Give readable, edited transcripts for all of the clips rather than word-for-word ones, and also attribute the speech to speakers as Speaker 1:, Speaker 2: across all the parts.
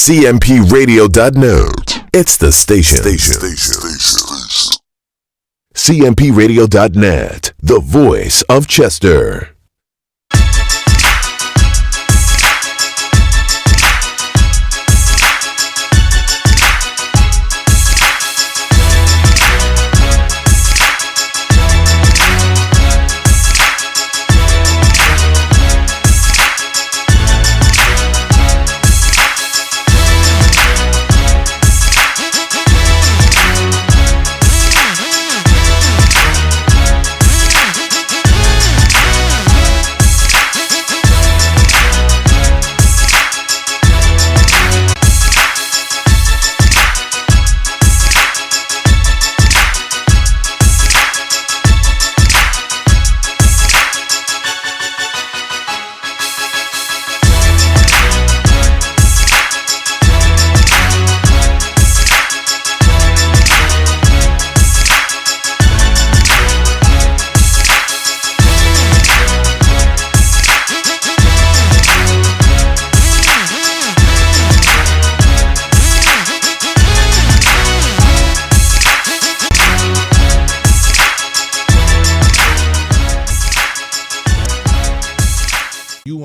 Speaker 1: CMPRadio.net. It's the station. CMPRadio.net, the voice of Chester.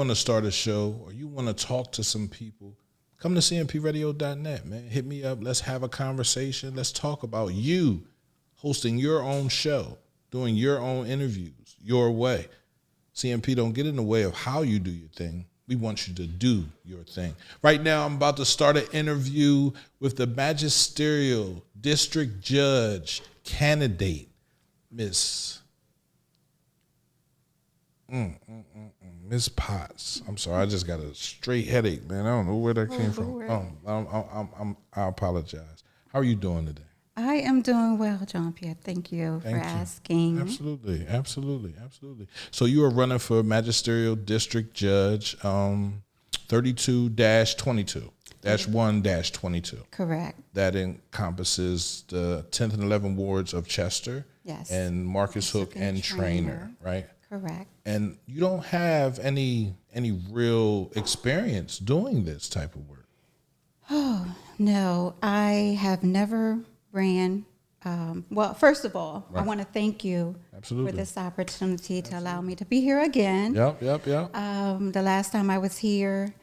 Speaker 2: To start a show or you want to talk to some people, come to cmpradio.net, man. Hit me up. Let's have a conversation. Let's talk about you hosting your own show, doing your own interviews, your way. CMP don't get in the way of how you do your thing. We want you to do your thing. Right now, I'm about to start an interview with the Magisterial District Judge candidate, Miss Potts. I'm sorry, I just got a straight headache, man. I don't know where that came from. I apologize. How are you doing today?
Speaker 3: I am doing well, John Pierre. Thank you for asking.
Speaker 2: Absolutely. So you are running for Magisterial District Judge 32-22-1-22.
Speaker 3: Correct.
Speaker 2: That encompasses the 10th and 11th wards of Chester.
Speaker 3: Yes.
Speaker 2: And Marcus Hook and Trainer, right?
Speaker 3: Correct.
Speaker 2: And you don't have any real experience doing this type of work.
Speaker 3: Oh, no. I have never ran. Well, first of all, I want to thank you for this opportunity to allow me to be here again.
Speaker 2: Yep.
Speaker 3: The last time I was here,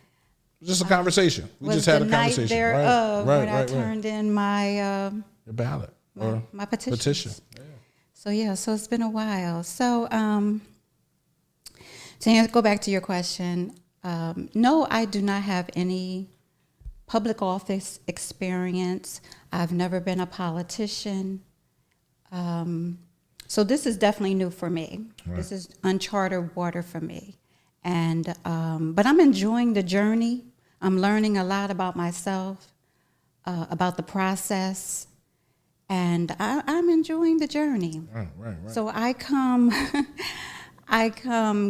Speaker 2: just a conversation. We just had a conversation.
Speaker 3: Thereof, when I turned in my
Speaker 2: your ballot or
Speaker 3: my petition.
Speaker 2: Yeah.
Speaker 3: So it's been a while. So to go back to your question, no, I do not have any public office experience. I've never been a politician. So this is definitely new for me. Right. This is uncharted water for me. And but I'm enjoying the journey. I'm learning a lot about myself, about the process, and I'm enjoying the journey.
Speaker 2: Right.
Speaker 3: So I come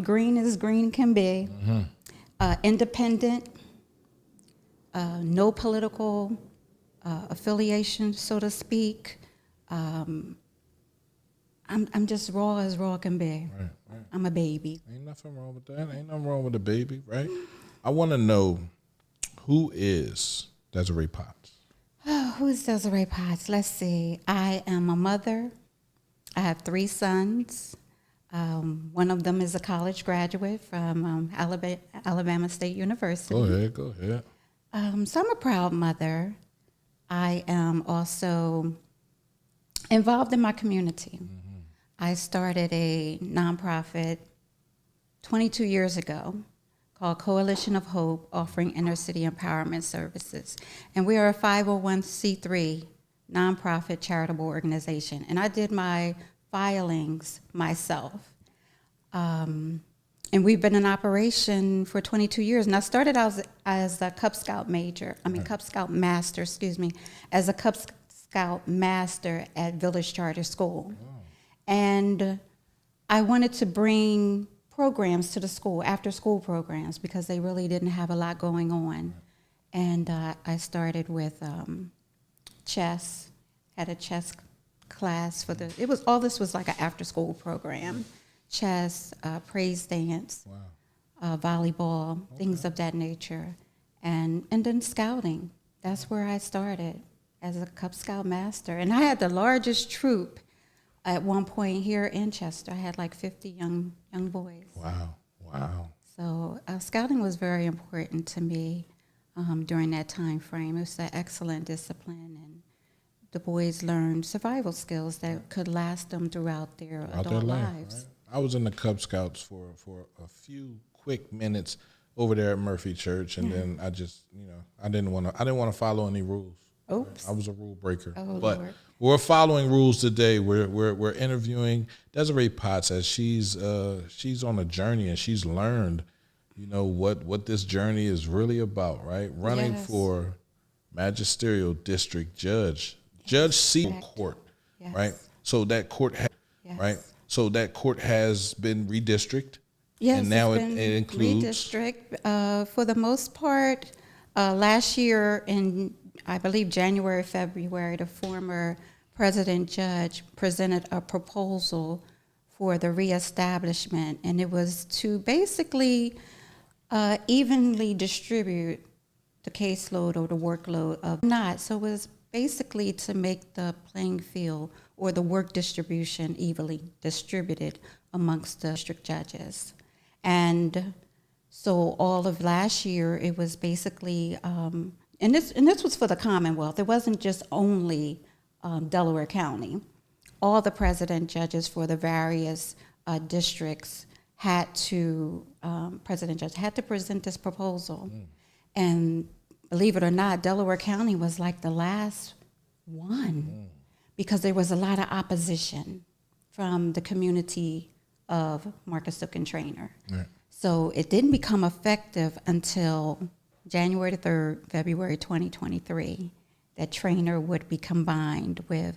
Speaker 3: green as green can be, independent, no political affiliation, so to speak. I'm just raw as raw can be. Right. I'm a baby.
Speaker 2: Ain't nothing wrong with that. Ain't nothing wrong with a baby, right? I want to know, who is Desiree Potts?
Speaker 3: Oh, who's Desiree Potts? Let's see. I am a mother. I have 3 sons. One of them is a college graduate from Alabama State University.
Speaker 2: Go ahead.
Speaker 3: So I'm a proud mother. I am also involved in my community. I started a nonprofit 22 years ago called Coalition of Hope, offering inner city empowerment services. And we are a 501c3 nonprofit charitable organization. And I did my filings myself. And we've been in operation for 22 years. And I started out as a Cub Scout master, as a Cub Scout master at Village Charter School. Wow. And I wanted to bring programs to the school, after school programs, because they really didn't have a lot going on. And I started with chess, had a chess class for this was like an after school program, chess, praise dance, volleyball, things of that nature. and then scouting. That's where I started as a Cub Scout master. And I had the largest troop at one point here in Chester. I had like 50 young boys.
Speaker 2: Wow.
Speaker 3: So scouting was very important to me during that time frame. It was an excellent discipline, and the boys learned survival skills that could last them throughout their adult lives.
Speaker 2: Right? I was in the Cub Scouts for a few quick minutes over there at Murphy Church, and then I just, I didn't want to follow any rules.
Speaker 3: Oops.
Speaker 2: I was a rule breaker.
Speaker 3: Oh,
Speaker 2: but
Speaker 3: Lord.
Speaker 2: we're following rules today. We're interviewing Desiree Potts as she's on a journey, and she's learned, what this journey is really about, right? Running
Speaker 3: Yes.
Speaker 2: for Magisterial District Judge Civil Court,
Speaker 3: Yes.
Speaker 2: right? So that court,
Speaker 3: Yes.
Speaker 2: right? So that court has been redistricted.
Speaker 3: Yes,
Speaker 2: and now
Speaker 3: it's
Speaker 2: it
Speaker 3: been
Speaker 2: includes
Speaker 3: redistrict. For the most part, last year in, I believe, January, February, the former president judge presented a proposal for the reestablishment, and it was to basically evenly distribute the caseload or the workload of not. So it was basically to make the playing field or the work distribution evenly distributed amongst the district judges. And so all of last year, it was basically, and this was for the Commonwealth. It wasn't just only Delaware County. All the president judges for the various districts had to present this proposal. And believe it or not, Delaware County was like the last one because there was a lot of opposition from the community of Marcus Hook and Trainer.
Speaker 2: Right.
Speaker 3: So it didn't become effective until January the 3rd, February 2023, that Trainer would be combined with,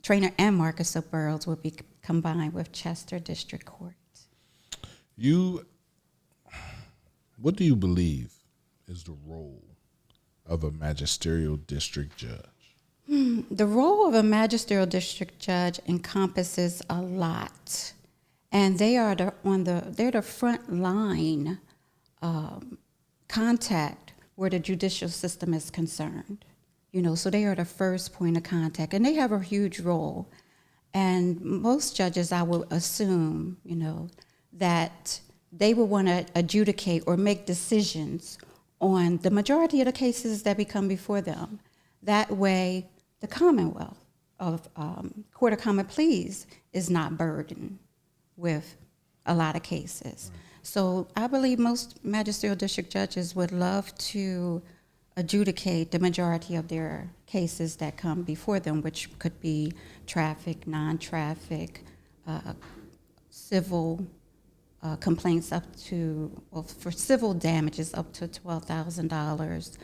Speaker 3: Trainer and Marcus Hook boroughs would be combined with Chester District Court.
Speaker 2: What do you believe is the role of a magisterial district judge?
Speaker 3: The role of a magisterial district judge encompasses a lot, and they are they're the front line contact where the judicial system is concerned. So they are the first point of contact, and they have a huge role. And most judges, I would assume, that they would want to adjudicate or make decisions on the majority of the cases that become before them. That way, the Commonwealth of Court of Common Pleas is not burdened with a lot of cases. Right. So I believe most magisterial district judges would love to adjudicate the majority of their cases that come before them, which could be traffic, non-traffic, civil complaints up to, for civil damages up to $12,000.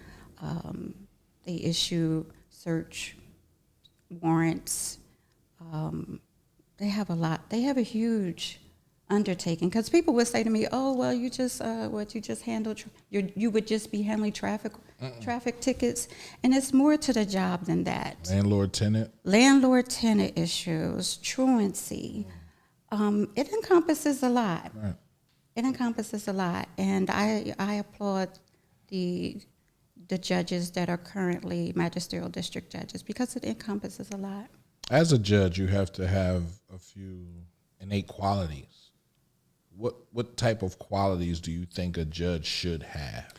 Speaker 3: They issue search warrants. They have a lot. They have a huge undertaking, because people would say to me, "Oh, well, you just handled. You would just be handling traffic tickets," and it's more to the job than that. Landlord tenant issues, truancy. It encompasses a lot. Right. It encompasses a lot, and I applaud the judges that are currently magisterial district judges because it encompasses a lot.
Speaker 2: As a judge, you have to have a few innate qualities. What type of qualities do you think a judge should have?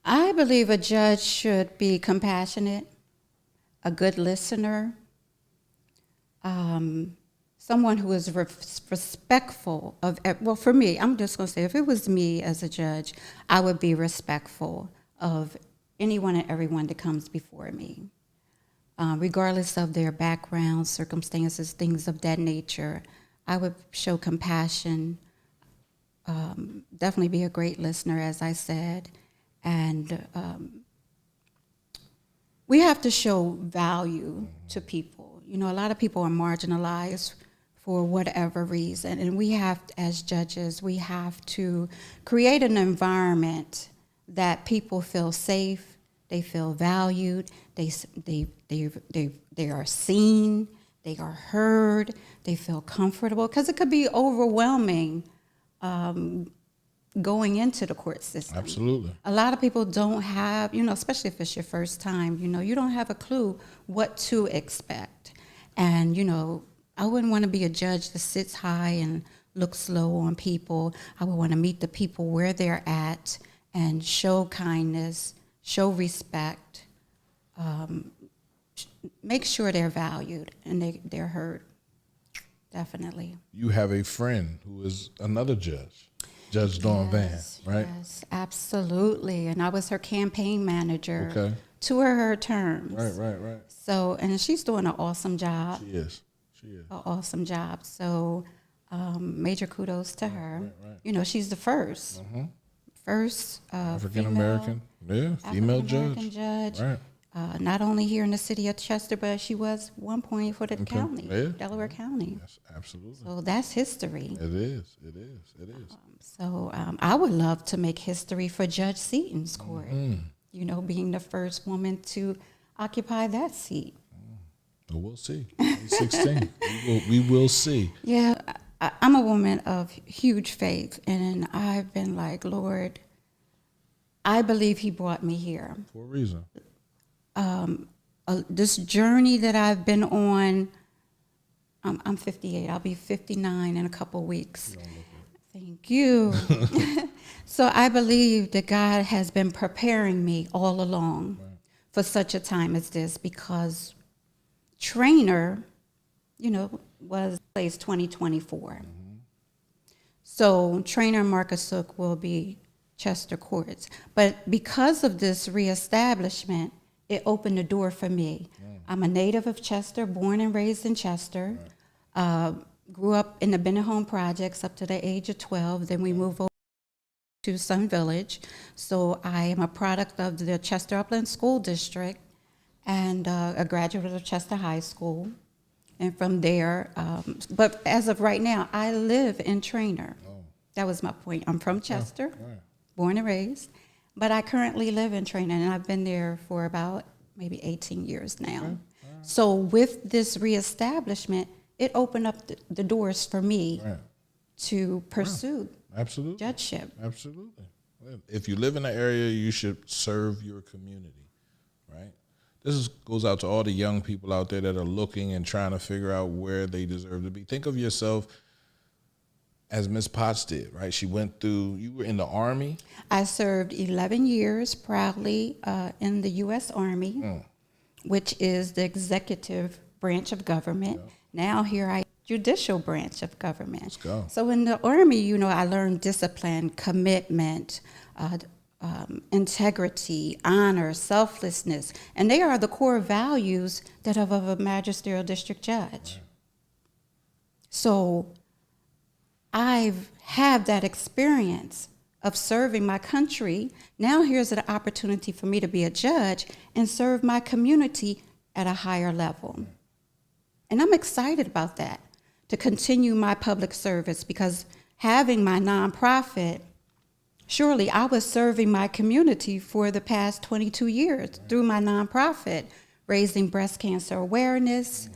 Speaker 3: I believe a judge should be compassionate, a good listener, someone who is respectful of, well, for me, I'm just going to say, if it was me as a judge, I would be respectful of anyone and everyone that comes before me, regardless of their background, circumstances, things of that nature. I would show compassion, definitely be a great listener, as I said, and we have to show value to people. A lot of people are marginalized for whatever reason, and we have, as judges, we have to create an environment that people feel safe, they feel valued, they are seen, they are heard, they feel comfortable, because it could be overwhelming going into the court system.
Speaker 2: Absolutely.
Speaker 3: A lot of people don't have, especially if it's your first time, you don't have a clue what to expect. And, I wouldn't want to be a judge that sits high and looks low on people. I would want to meet the people where they're at and show kindness, show respect, make sure they're valued and they're heard. Definitely.
Speaker 2: You have a friend who is another judge, Judge Dawn Van, right?
Speaker 3: Yes, absolutely. And I was her campaign manager.
Speaker 2: Okay.
Speaker 3: 2 of her terms.
Speaker 2: Right.
Speaker 3: So, and she's doing an awesome job.
Speaker 2: She is.
Speaker 3: An awesome job. So, major kudos to her.
Speaker 2: Right.
Speaker 3: She's the first. First
Speaker 2: African American, female
Speaker 3: judge.
Speaker 2: Right.
Speaker 3: Not only here in the city of Chester, but she was one point for the county, Delaware County.
Speaker 2: Yes, absolutely.
Speaker 3: So that's history.
Speaker 2: It is.
Speaker 3: So I would love to make history for Judge Seaton's court. Being the first woman to occupy that seat.
Speaker 2: Well, we'll see. 16. We will see.
Speaker 3: Yeah, I'm a woman of huge faith, and I've been like, Lord, I believe He brought me here.
Speaker 2: For a reason.
Speaker 3: This journey that I've been on, I'm 58. I'll be 59 in a couple weeks. Thank you. So I believe that God has been preparing me all along for such a time as this, because trainer, was placed 2024. So trainer Marcus Sook will be Chester Courts. But because of this reestablishment, it opened the door for me. I'm a native of Chester, born and raised in Chester. Grew up in the Bennett Home Projects up to the age of 12. Then we moved over to Sun Village. So I am a product of the Chester Upland School District and a graduate of Chester High School. And from there, but as of right now, I live in Trainer. That was my point. I'm from Chester, born and raised. But I currently live in Trainer, and I've been there for about maybe 18 years now. So with this reestablishment, it opened up the doors for me to pursue judgeship.
Speaker 2: Absolutely. If you live in the area, you should serve your community, right? Goes out to all the young people out there that are looking and trying to figure out where they deserve to be. Think of yourself as Miss Potts did, right? She went through, you were in the Army.
Speaker 3: I served 11 years proudly in the U.S. Army, which is the executive branch of government. Now here I am, judicial branch of government.
Speaker 2: Let's go.
Speaker 3: So in the Army, I learned discipline, commitment, integrity, honor, selflessness, and they are the core values that of a magisterial district judge. So I've had that experience of serving my country. Now here's an opportunity for me to be a judge and serve my community at a higher level. And I'm excited about that, to continue my public service, because having my nonprofit, surely I was serving my community for the past 22 years through my nonprofit, raising breast cancer awareness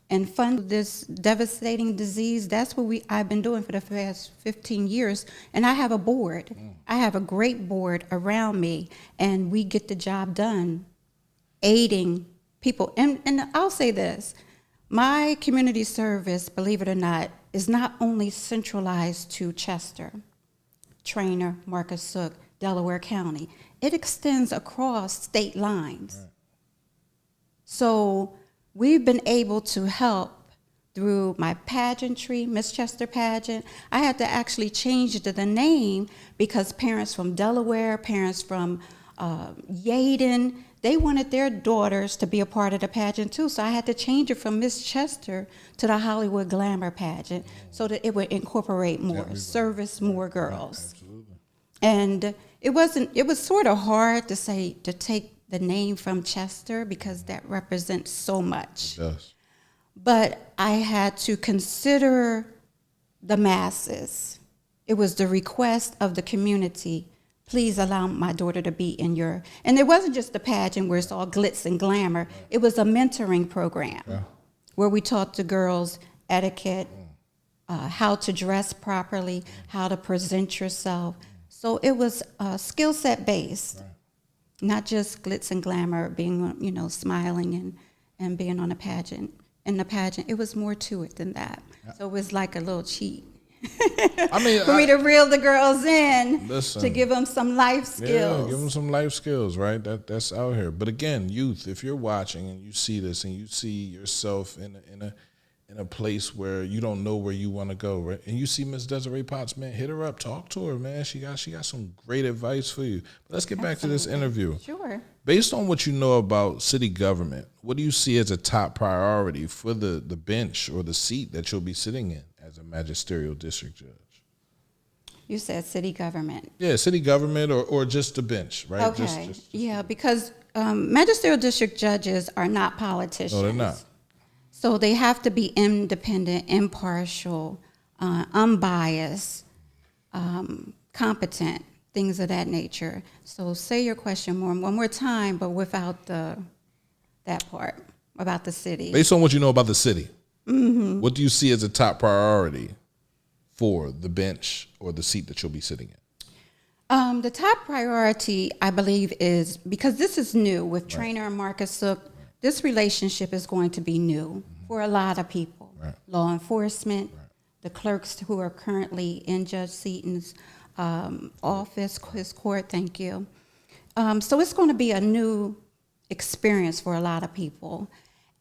Speaker 3: and fund this devastating disease. That's what I've been doing for the past 15 years. And I have a board. I have a great board around me, and we get the job done, aiding people. And I'll say this, my community service, believe it or not, is not only centralized to Chester, Trainer, Marcus Sook, Delaware County. It extends across state lines. So we've been able to help through my pageantry, Miss Chester pageant. I had to actually change the name because parents from Delaware, parents from Yaden, they wanted their daughters to be a part of the pageant too. So I had to change it from Miss Chester to the Hollywood Glamour pageant so that it would incorporate more, service more girls.
Speaker 2: Absolutely.
Speaker 3: And it was sort of hard to take the name from Chester because that represents so much.
Speaker 2: It does.
Speaker 3: But I had to consider the masses. It was the request of the community. Please allow my daughter to be in your, and it wasn't just a pageant where it's all glitz and glamour. It was a mentoring program where we taught the girls etiquette, how to dress properly, how to present yourself, So it was skill set based, not just glitz and glamour, being, smiling and being on a pageant. In the pageant, it was more to it than that. So it was like a little cheat.
Speaker 2: I mean,
Speaker 3: for me to reel the girls in,
Speaker 2: listen,
Speaker 3: to give them some life skills.
Speaker 2: Yeah, give them some life skills, right? That's out here. But again, youth, if you're watching and you see this and you see yourself in a place where you don't know where you want to go, right? And you see Miss Desiree Potts, man, hit her up, talk to her, man. She got some great advice for you. But let's get back to this interview.
Speaker 3: Sure.
Speaker 2: Based on what you know about city government, what do you see as a top priority for the bench or the seat that you'll be sitting in as a magisterial district judge?
Speaker 3: You said city government.
Speaker 2: Yeah, city government or just the bench, right?
Speaker 3: Okay.
Speaker 2: Just
Speaker 3: yeah, because magisterial district judges are not politicians.
Speaker 2: No, they're not.
Speaker 3: So they have to be independent, impartial, unbiased, competent, things of that nature. So say your question one more time, but without that part about the city.
Speaker 2: Based on what you know about the city, what do you see as a top priority for the bench or the seat that you'll be sitting in?
Speaker 3: The top priority, I believe, is because this is new with Trainer and Marcus Sook. This relationship is going to be new for a lot of people.
Speaker 2: Right.
Speaker 3: Law enforcement, the clerks who are currently in Judge Seaton's office, his court, thank you. So it's going to be a new experience for a lot of people.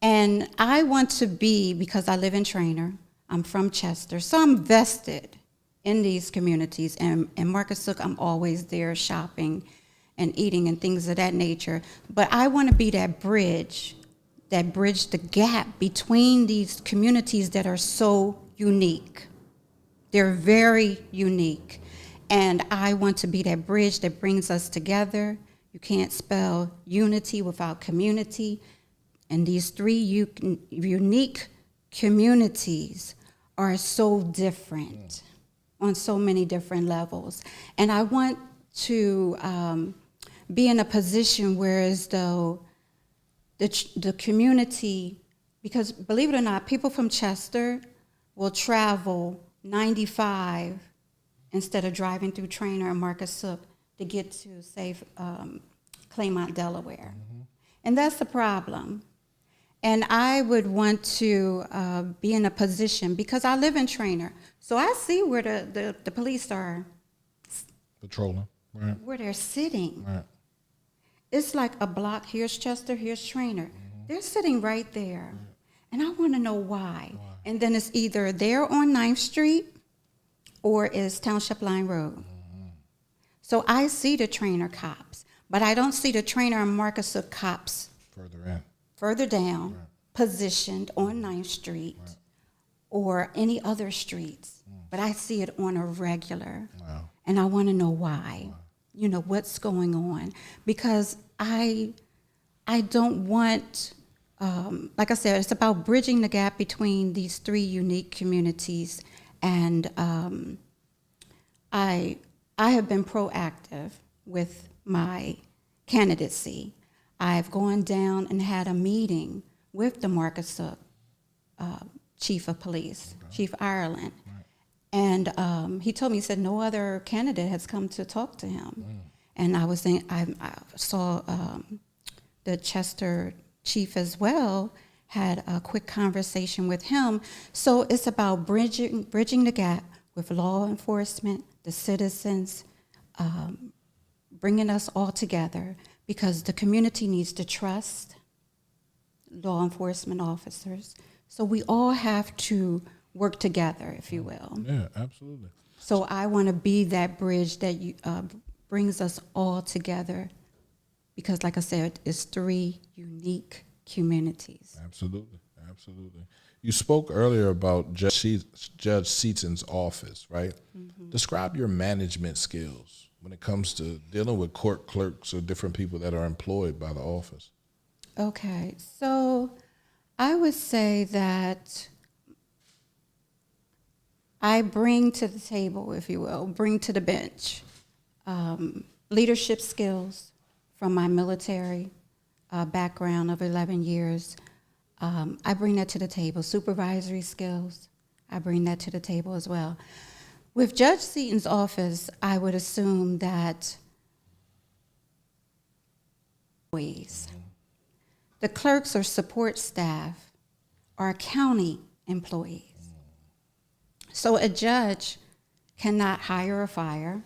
Speaker 3: And I want to be, because I live in Trainer, I'm from Chester, so I'm vested in these communities. And Marcus Sook, I'm always there shopping and eating and things of that nature. But I want to be that bridge the gap between these communities that are so unique. They're very unique. And I want to be that bridge that brings us together. You can't spell unity without community. And these three unique communities are so different on so many different levels. And I want to be in a position where as though the community, because believe it or not, people from Chester will travel 95 instead of driving through Trainer and Marcus Sook to get to, say, Claymont, Delaware. And that's the problem. And I would want to be in a position, because I live in Trainer, so I see where the police are
Speaker 2: Patrolling, right?
Speaker 3: Where they're sitting.
Speaker 2: Right.
Speaker 3: It's like a block. Here's Chester, here's Trainer. They're sitting right there. And I want to know why. And then it's either there on 9th Street or it's Township Line Road. So I see the Trainer cops, but I don't see the Trainer and Marcus Sook cops further down, positioned on 9th Street or any other streets. But I see it on a regular.
Speaker 2: Wow.
Speaker 3: And I want to know why. You know, what's going on. Because I don't want, like I said, it's about bridging the gap between these three unique communities. And I have been proactive with my candidacy. I've gone down and had a meeting with the Marcus Sook chief of police, Chief Ireland. And he told me, he said, no other candidate has come to talk to him. And I saw the Chester chief as well, had a quick conversation with him. So it's about bridging the gap with law enforcement, the citizens, bringing us all together, because the community needs to trust law enforcement officers. So we all have to work together, if you will.
Speaker 2: Yeah, absolutely.
Speaker 3: So I want to be that bridge that brings us all together, because, like I said, it's three unique communities.
Speaker 2: Absolutely, absolutely. You spoke earlier about Judge Seaton's office, right? Describe your management skills when it comes to dealing with court clerks or different people that are employed by the office.
Speaker 3: Okay, so I would say that I bring to the table, if you will, bring to the bench leadership skills from my military background of 11 years. I bring that to the table. Supervisory skills, I bring that to the table as well. With Judge Seaton's office, I would assume that employees, the clerks or support staff are county employees. So a judge cannot hire or fire.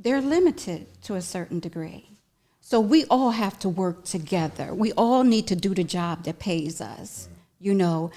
Speaker 3: They're limited to a certain degree. So we all have to work together. We all need to do the job that pays us, you know,